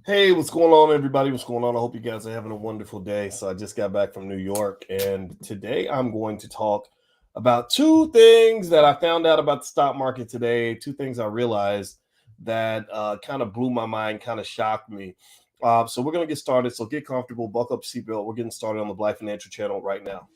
Hey, what's going on, everybody? What's going on? I hope you guys are having a wonderful day. So, I just got back from New York, and today I'm going to talk about two things that I found out about the stock market today. Two things I realized that kind of blew my mind, kind of shocked me. So, we're going to get started. So, get comfortable, buckle up, seatbelt. We're getting started on the Black Financial Channel right now.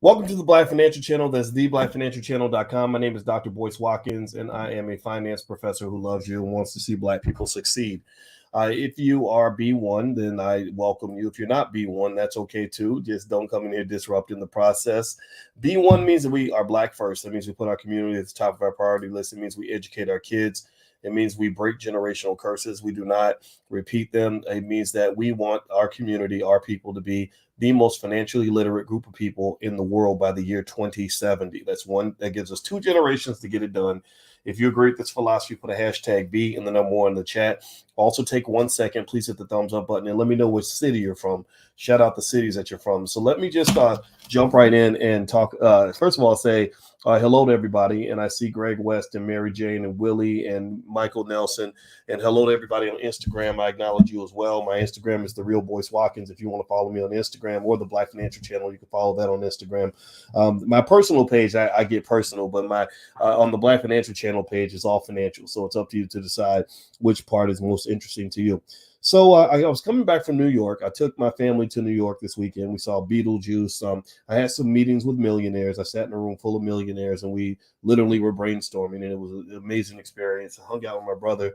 Welcome to the Black Financial Channel. That's theblackfinancialchannel.com. My name is Dr. Boyce Watkins, and I am a finance professor who loves you and wants to see Black people succeed. If you are B1, then I welcome you. If you're not B1, that's okay too. Just don't come in here disrupting the process. B1 means that we are Black first. That means we put our community at the top of our priority list. It means we educate our kids. It means we break generational curses. We do not repeat them. It means that we want our community, our people, to be the most financially literate group of people in the world by the year 2070. That's one that gives us 2 generations to get it done. If you agree with this philosophy, put a hashtag B and the number one in the chat. Also, take 1 second. Please hit the thumbs up button and let me know which city you're from. Shout out the cities that you're from. So let me just jump right in and talk. First of all, say hello to everybody. And I see Greg West and Mary Jane and Willie and Michael Nelson. And hello to everybody on Instagram. I acknowledge you as well. My Instagram is The Real Boyce Watkins. If you want to follow me on Instagram or the Black Financial Channel, you can follow that on Instagram. My personal page, I get personal, but my on the Black Financial Channel page is all financial. So it's up to you to decide which part is most interesting to you. So I was coming back from New York. I took my family to New York this weekend. We saw Beetlejuice. I had some meetings with millionaires. I sat in a room full of millionaires, and we literally were brainstorming, and it was an amazing experience. I hung out with my brother,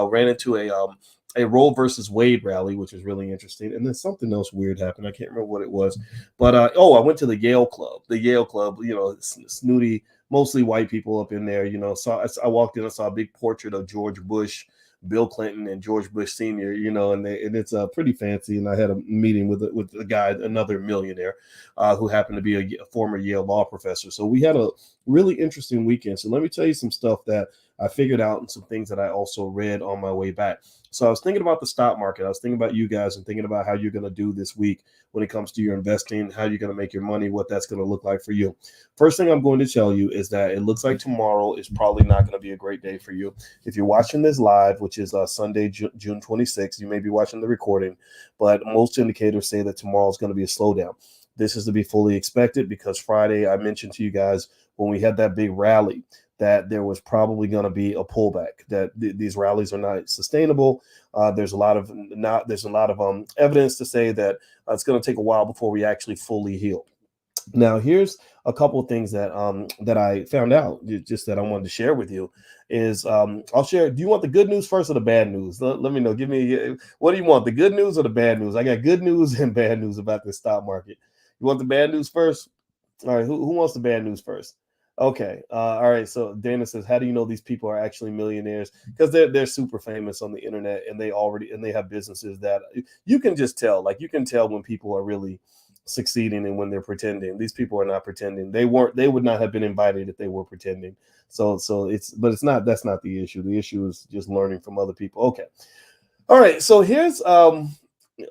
ran into a Roe versus Wade rally, which is really interesting. And then something else weird happened. I can't remember what it was. But, I went to the Yale Club. The Yale Club, snooty, mostly white people up in there. I walked in, I saw a big portrait of George Bush, Bill Clinton, and George Bush Sr., and it's pretty fancy. And I had a meeting with a guy, another millionaire, who happened to be a former Yale law professor. So we had a really interesting weekend. So let me tell you some stuff that I figured out and some things that I also read on my way back. So I was thinking about the stock market. I was thinking about you guys and thinking about how you're going to do this week when it comes to your investing, how you're going to make your money, what that's going to look like for you. First thing I'm going to tell you is that it looks like tomorrow is probably not going to be a great day for you. If you're watching this live, which is Sunday, June 26th, you may be watching the recording, but most indicators say that tomorrow is going to be a slowdown. This is to be fully expected because Friday, I mentioned to you guys when we had that big rally that there was probably going to be a pullback, that these rallies are not sustainable. There's a lot of evidence to say that it's going to take a while before we actually fully heal. Now, here's a couple of things that I found out, just that I wanted to share with you. Is I'll share. Do you want the good news first or the bad news? Let me know. Give me what do you want, the good news or the bad news? I got good news and bad news about the stock market. You want the bad news first? All right. Who wants the bad news first? Okay. All right. So Dana says, how do you know these people are actually millionaires? Because they're super famous on the internet, and they have businesses that you can just tell. Like, you can tell when people are really succeeding and when they're pretending. These people are not pretending. They would not have been invited if they were pretending. So it's not, that's not the issue. The issue is just learning from other people. Okay. All right. So here's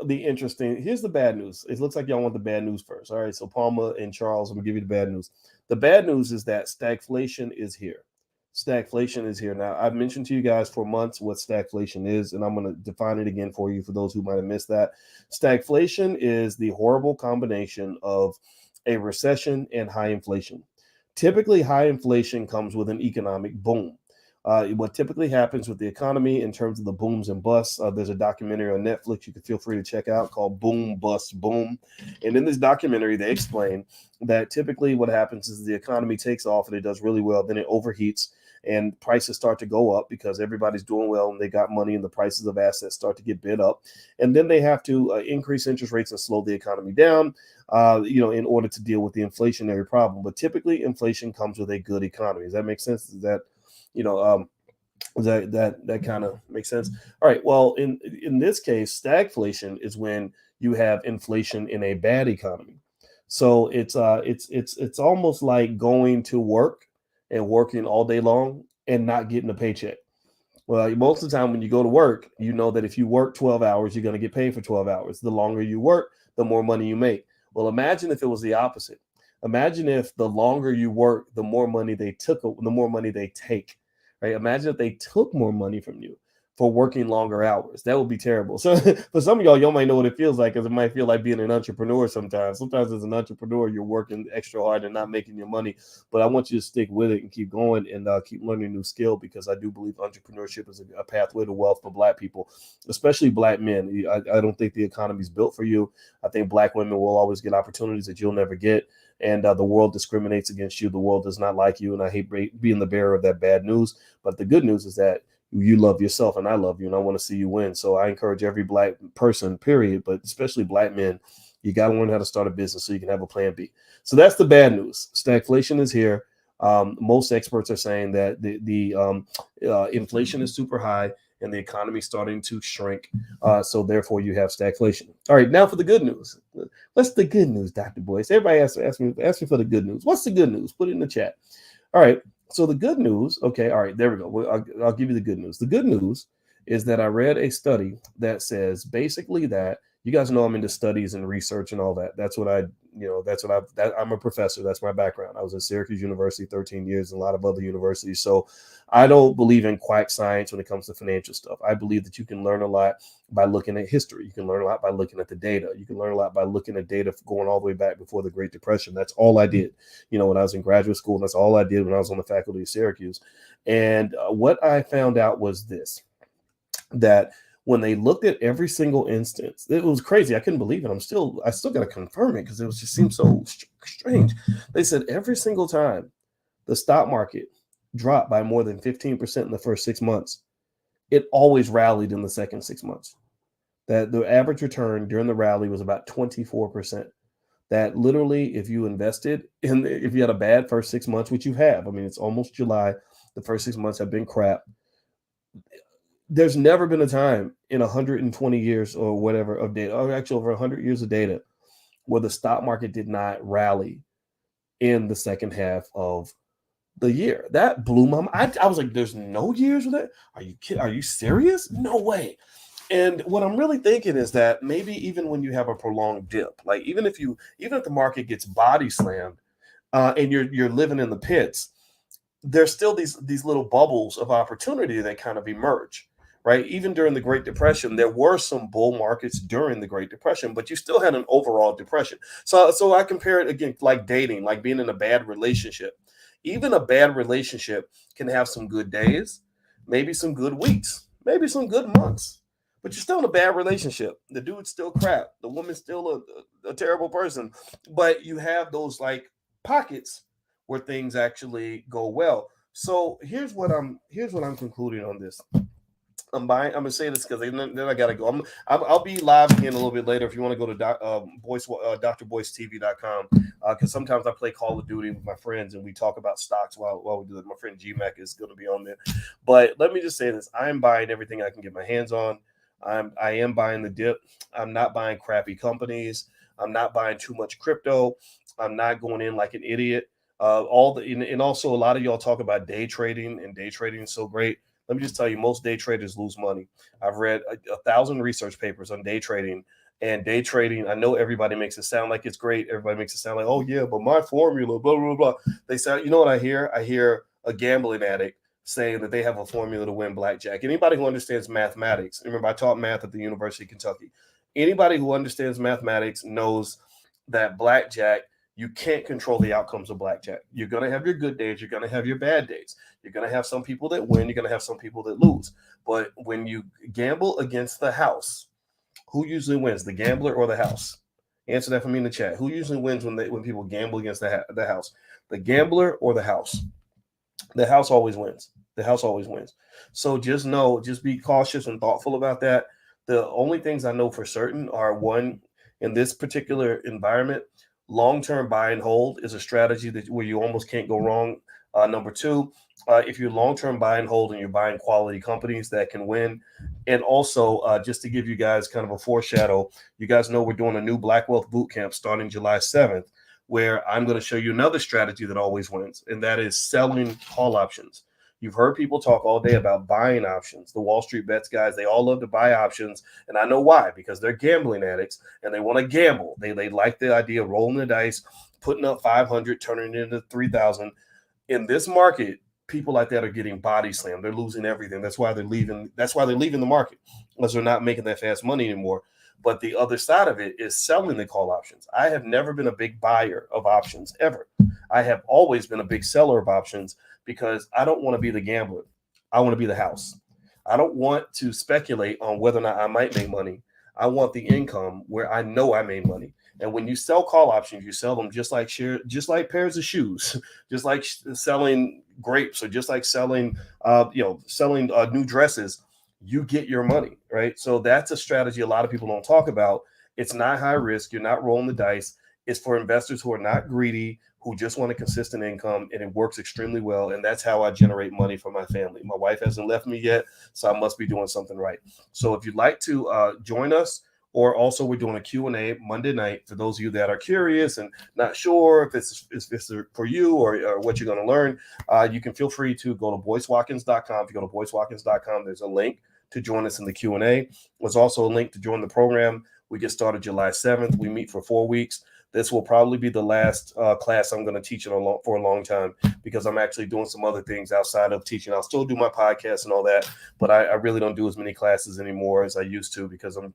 here's the bad news. It looks like y'all want the bad news first. All right. So Palma and Charles, I'm gonna give you the bad news. The bad news is that stagflation is here. Stagflation is here. Now, I've mentioned to you guys for months what stagflation is, and I'm going to define it again for you for those who might have missed that. Stagflation is the horrible combination of a recession and high inflation. Typically, high inflation comes with an economic boom. What typically happens with the economy in terms of the booms and busts, there's a documentary on Netflix you can feel free to check out called Boom, Bust, Boom. And in this documentary, they explain that typically what happens is the economy takes off and it does really well. Then it overheats and prices start to go up because everybody's doing well and they got money, and the prices of assets start to get bid up. And then they have to increase interest rates and slow the economy down, in order to deal with the inflationary problem. But typically inflation comes with a good economy. Does that make sense? Is that, that kind of makes sense? All right. Well, in this case, stagflation is when you have inflation in a bad economy. So it's almost like going to work and working all day long and not getting a paycheck. Well, most of the time when you go to work, you know that if you work 12 hours, you're going to get paid for 12 hours. The longer you work, the more money you make. Well, imagine if it was the opposite. Imagine if the longer you work, the more money they took, the more money they take, right? Imagine if they took more money from you for working longer hours. That would be terrible. So for some of y'all might know what it feels like, because it might feel like being an entrepreneur sometimes. Sometimes as an entrepreneur, you're working extra hard and not making your money. But I want you to stick with it and keep going and keep learning a new skill, because I do believe entrepreneurship is a pathway to wealth for Black people, especially Black men. I don't think the economy is built for you. I think Black women will always get opportunities that you'll never get. And the world discriminates against you. The world does not like you. And I hate being the bearer of that bad news. But the good news is that you love yourself and I love you, and I want to see you win. So I encourage every Black person, period, but especially Black men, you got to learn how to start a business so you can have a plan B. So that's the bad news. Stagflation is here. Most experts are saying that the inflation is super high and the economy is starting to shrink. So therefore you have stagflation. All right, now for the good news. What's the good news, Dr. Boyce? Everybody ask me for the good news. What's the good news? Put it in the chat. All right. So the good news, okay, all right, there we go. I'll give you the good news. The good news is that I read a study that says basically that, you guys know I'm into studies and research and all that. That's what I'm a professor. That's my background. I was at Syracuse University 13 years and a lot of other universities. So I don't believe in quack science when it comes to financial stuff. I believe that you can learn a lot by looking at history. You can learn a lot by looking at the data. You can learn a lot by looking at data going all the way back before the Great Depression. That's all I did, when I was in graduate school. And that's all I did when I was on the faculty of Syracuse. And what I found out was this, that when they looked at every single instance, it was crazy. I couldn't believe it. I still got to confirm it because it just seemed so strange. They said every single time the stock market dropped by more than 15% in the first 6 months, it always rallied in the second 6 months. That the average return during the rally was about 24%. That literally, if you invested if you had a bad first 6 months, which you have, I mean, it's almost July, the first 6 months have been crap. There's never been a time in 120 years or whatever of data, or actually over 100 years of data, where the stock market did not rally in the second half of the year. That blew my mind. I was like, there's no years with that? Are you kidding? Are you serious? No way. And what I'm really thinking is that maybe even when you have a prolonged dip, like even if the market gets body slammed and you're living in the pits, there's still these little bubbles of opportunity that kind of emerge. Right. Even during the Great Depression, there were some bull markets during the Great Depression, but you still had an overall depression. So I compare it again, like dating, like being in a bad relationship. Even a bad relationship can have some good days, maybe some good weeks, maybe some good months, but you're still in a bad relationship. The dude's still crap. The woman's still a terrible person, but you have those like pockets where things actually go well. So here's what I'm concluding on this. I'm gonna say this because then I gotta go. I'll be live again a little bit later if you want to go to drboycetv.com because sometimes I play Call of Duty with my friends and we talk about stocks while we do that. My friend GMAC is going to be on there. But let me just say this: I am buying everything I can get my hands on. I am buying the dip. I'm not buying crappy companies. I'm not buying too much crypto. I'm not going in like an idiot. And also a lot of y'all talk about day trading, and day trading is so great. Let me just tell you, most day traders lose money. I've read 1,000 research papers on day trading. And day trading, I know everybody makes it sound like it's great. Everybody makes it sound like, oh, yeah, but my formula, blah, blah, blah. They say, you know what I hear? I hear a gambling addict saying that they have a formula to win blackjack. Anybody who understands mathematics, remember I taught math at the University of Kentucky. Anybody who understands mathematics knows that blackjack, you can't control the outcomes of blackjack. You're going to have your good days. You're going to have your bad days. You're going to have some people that win. You're going to have some people that lose. But when you gamble against the house, who usually wins, the gambler or the house? Answer that for me in the chat. Who usually wins when people gamble against the house? The gambler or the house? The house always wins. The house always wins. So just be cautious and thoughtful about that. The only things I know for certain are, one, in this particular environment, long-term buy and hold is a strategy where you almost can't go wrong. Number two, if you're long-term buy and hold and you're buying quality companies that can win. And also, just to give you guys kind of a foreshadow, you guys know we're doing a new Black Wealth Bootcamp starting July 7th, where I'm going to show you another strategy that always wins, and that is selling call options. You've heard people talk all day about buying options. The Wall Street Bets guys, they all love to buy options. And I know why, because they're gambling addicts and they want to gamble. They like the idea of rolling the dice putting up 500, turning it into 3,000. In this market, people like that are getting body slammed. They're losing everything. That's why they're leaving. That's why they're leaving the market, because they're not making that fast money anymore. But the other side of it is selling the call options. I have never been a big buyer of options ever. I have always been a big seller of options because I don't want to be the gambler. I want to be the house. I don't want to speculate on whether or not I might make money. I want the income where I know I made money. And when you sell call options, you sell them just like pairs of shoes, just like selling grapes, or just like selling, selling new dresses. You get your money, right? So that's a strategy a lot of people don't talk about. It's not high risk. You're not rolling the dice. It's for investors who are not greedy, who just want a consistent income, and it works extremely well. And that's how I generate money for my family. My wife hasn't left me yet, so I must be doing something right. So if you'd like to join us, or also we're doing a Q&A Monday night for those of you that are curious and not sure if it's for you or what you're going to learn. You can feel free to go to boycewatkins.com. If you go to boycewatkins.com, there's a link to join us in the Q&A. There's also a link to join the program. We get started July 7th. We meet for 4 weeks. This will probably be the last class I'm going to teach for a long time, because I'm actually doing some other things outside of teaching. I'll still do my podcast and all that, but I really don't do as many classes anymore as I used to, because I'm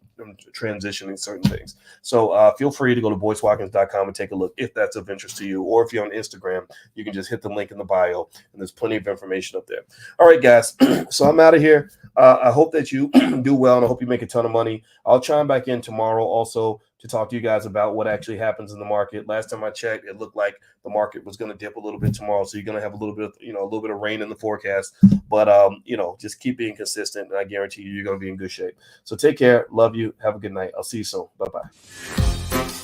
transitioning certain things. So feel free to go to boycewatkins.com and take a look if that's of interest to you. Or if you're on Instagram, you can just hit the link in the bio, and there's plenty of information up there. All right, guys. So I'm out of here. I hope that you do well, and I hope you make a ton of money. I'll chime back in tomorrow also to talk to you guys about what actually happens in the market. Last time I checked, it looked like the market was going to dip a little bit tomorrow. So you're going to have a little bit of rain in the forecast, but just keep being consistent, and I guarantee you're going to be in good shape. So take care. Love you. Have a good night. I'll see you soon. Bye-bye.